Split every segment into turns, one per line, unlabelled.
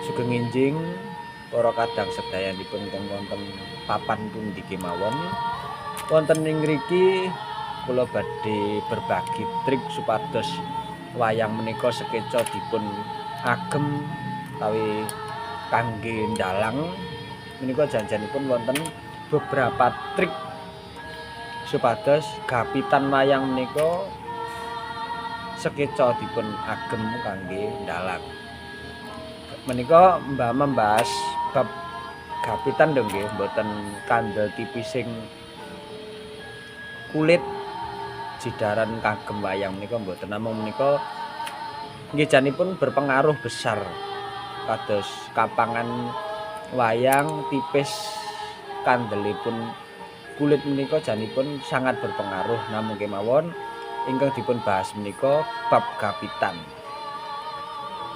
Sugeng enjing para kadang sedayanipun kang wonten papan pundi kemawon. Wonten ing ngriki kula badhe berbagi trik supados wayang menika sekeca dipun agem utawi kangge ndalang menika janjenipun wonten beberapa trik supados gapitan wayang menika sekeca dipun agem kangge ndalang. Menika membahas bab gapitan lho nggih, mboten kandel tipising kulit jidaran kagem wayang menika mboten, namung menika nggih janipun berpengaruh besar kados kapangan wayang tipis kandelipun kulit menika janipun sangat berpengaruh. Namung kemawon ingkang dipun bahas menika bab gapitan.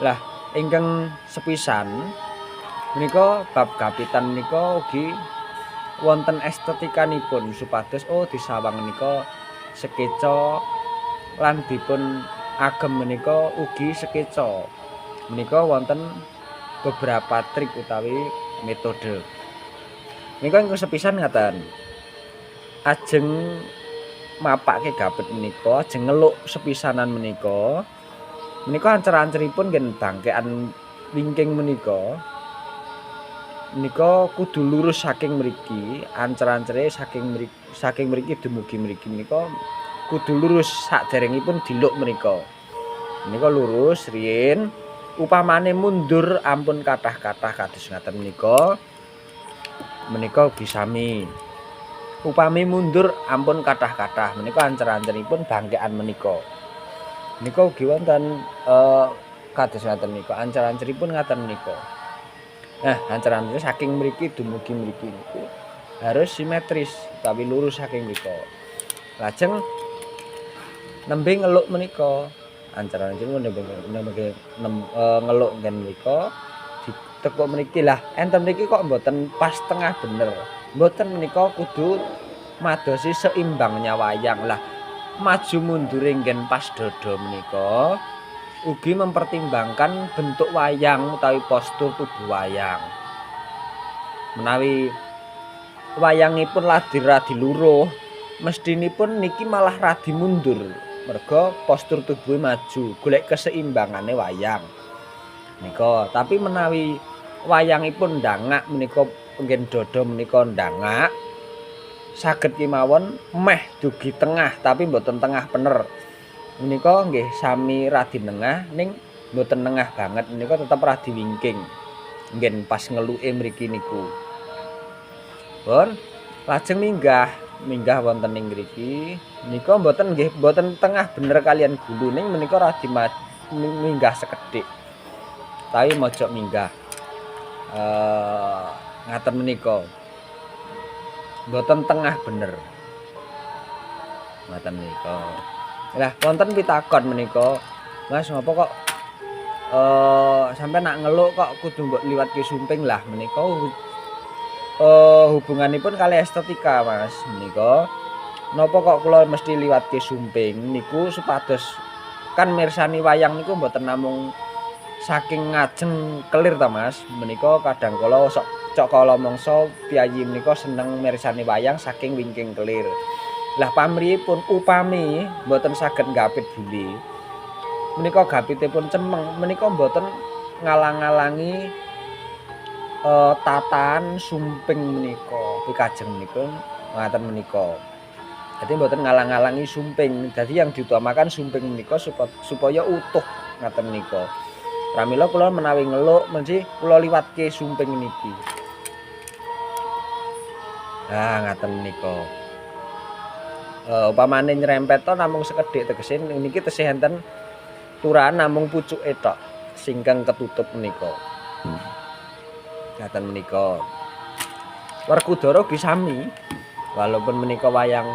Lah ingkang sepisan menika bab gapitan menika ugi wonten estetikanipun supados disawang menika sekeca lan dipun agem menika ugi sekeca. Menika wonten beberapa trik utawi metode. Menika ingkang sepisan ngaten. Ajeng mapake gapit menika, ajeng ngeluk sepisanan menika ancer-anceripun nggih bangkekan wingking menika kudu lurus saking mriki, ancer-ancere saking mriki dumugi mriki menika kudu lurus saderengipun diluk menika. Menika lurus riyin, upamane mundur ampun kathah-kathah kados ngaten menika. Menika ugi sami. Upami mundur ampun kathah-kathah menika ancer-anceripun bangkekan menika. Menika ugi wonten kados ngaten menika, ancer-anceripun ngaten menika. Nah, ancer-ancere saking mriki dumugi mriki niku harus simetris utawi lurus saking mrika. Lajeng nembe ngeluk menika, ancer-anceripun nembe ngeluk ngen mrika ditekuk mriki. Lah, enten mriki kok mboten pas tengah bener. Mboten menika kudu madosi seimbangnya wayang. Lah maju mundure nggen pas dada menika ugi mempertimbangkan bentuk wayang utawi postur tubuh wayang. Menawi wayangipun radi luruh, mestinipun niki malah radi mundur. Merga postur tubuhe maju, golek keseimbangane wayang. Menika, tapi menawi wayangipun ndangak menika nggen dada menika ndangak saged kemawon meh dugi tengah tapi mboten tengah pener. Menika nggih sami radi nengah ning mboten nengah banget, menika tetep radi wingking. Nggen pas ngeluke mriki niku. Pun lajeng minggah wonten ing mriki. Menika mboten tengah bener kalian gulu ning menika radi minggah sekedhik. Tapi mojok minggah. Ngaten menika. Mboten tengah bener. Ngaten menika. Lah wonten pitakon menika, Mas ngapa kok sampe nak ngeluk kok kudu mbok liwatke sumping. Lah menika hubunganipun kalih estetika, Mas. Menika napa kok kula mesti liwatke sumping niku supados kan mirsani wayang niku mboten namung saking ngajeng kelir ta, Mas. Menika kadang kala cok kala mangsa piyayi menika seneng mirsani wayang saking wingking kelir. Lah pamrihipun upami mboten saged nggapit bule. Menika gapitipun cemeng, menika mboten ngalang-alangi tatan sumping menika. Pikajeng menika ngaten menika. Dadi mboten ngalang-alangi sumping. Dadi yang diutamakan sumping menika supaya utuh ngaten menika. Pramila kula menawi ngeluk mesti kula liwatke sumping niki. Nah, ngaten menika. Upamane nyrempet namung sekedhik tegese niki tesih enten turahan namung pucuke tok singkang ketutup menika. Ngaten menika. Werkudara ugi sami. Walaupun menika wayang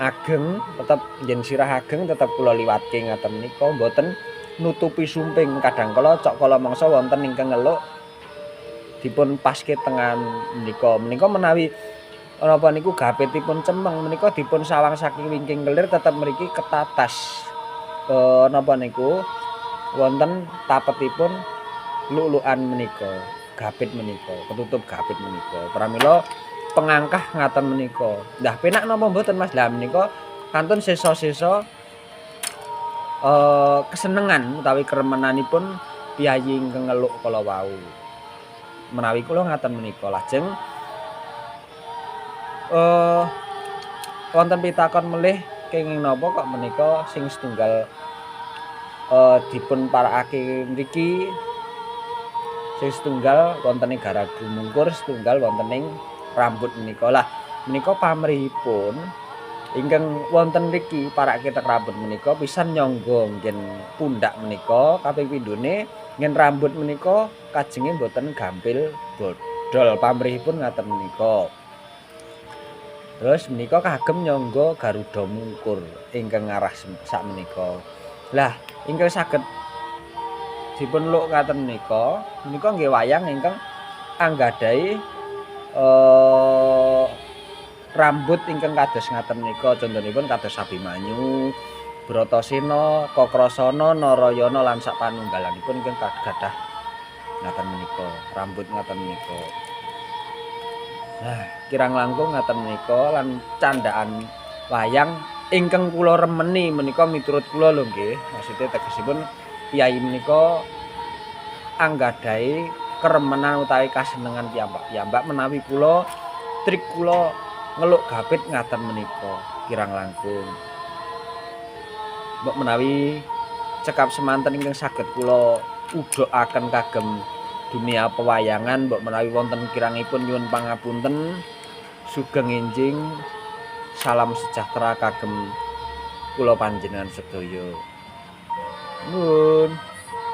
ageng tetep yen sirah ageng tetep kula liwatke ngaten menika mboten nutupi sumping. Kadang kala cok kala mangsa wonten ingkang ngeluk dipun paske tengan menika. Menika menawi napa niku gapitipun cemeng menika dipun sawang saking wingking kelir tetep mriki ketatas napa niku wonten tapetipun luk-lukan menika, gapit menika, ketutup gapit menika. Pramila pengangkah ngaten menika. Lah penak napa mboten Mas? Lah menika kantun sesa-sesa kesenengan utawi keremenanipun piyayi ingkang ngeluk kala wau. Menawi kula ngaten menika lajeng eee wonten pitakon melih kenging napa kok menika sing setunggal dipun parakake mriki sing setunggal wonten ing garagu mungkur setunggal wonten ing rambut menika. Lah menika pamrihipun ingkang wonten mriki parake tek rambut menika pisan nyangga nggen pundak menika kaping pindhone nggen rambut menika kajenge boten gampil bodol pamrihipun ngaten menika. Terus menika kagem nyangga garuda mungkur ingkang ngarah sakmenika. Lah ingkang saged dipun luk ngaten menika, menika nggih wayang ingkang anggadhahi rambut ingkang kados ngaten menika contonipun kados Abimanyu, Bratasena, Kakrasana, Narayana lan sak panunggalanipun ingkang gadhah ngaten menika, rambut ngaten menika. Nah, kirang langkung ngaten menika lan candhaan wayang ingkang kula remeni menika miturut kula lho nggih. Maksude tegesipun piyai menika anggadhahi keremenan utawi kasenengan piyambak menawi kula trik kula ngeluk gapit ngaten menika kirang langkung. Mbok menawi cekap semanten ingkang saged kula udhokaken kagem dunia pewayangan mbok menawi wonten kirangipun nyuwun pangapunten sugeng enjing salam sejahtera kagem kula panjenengan sedaya. Nuwun.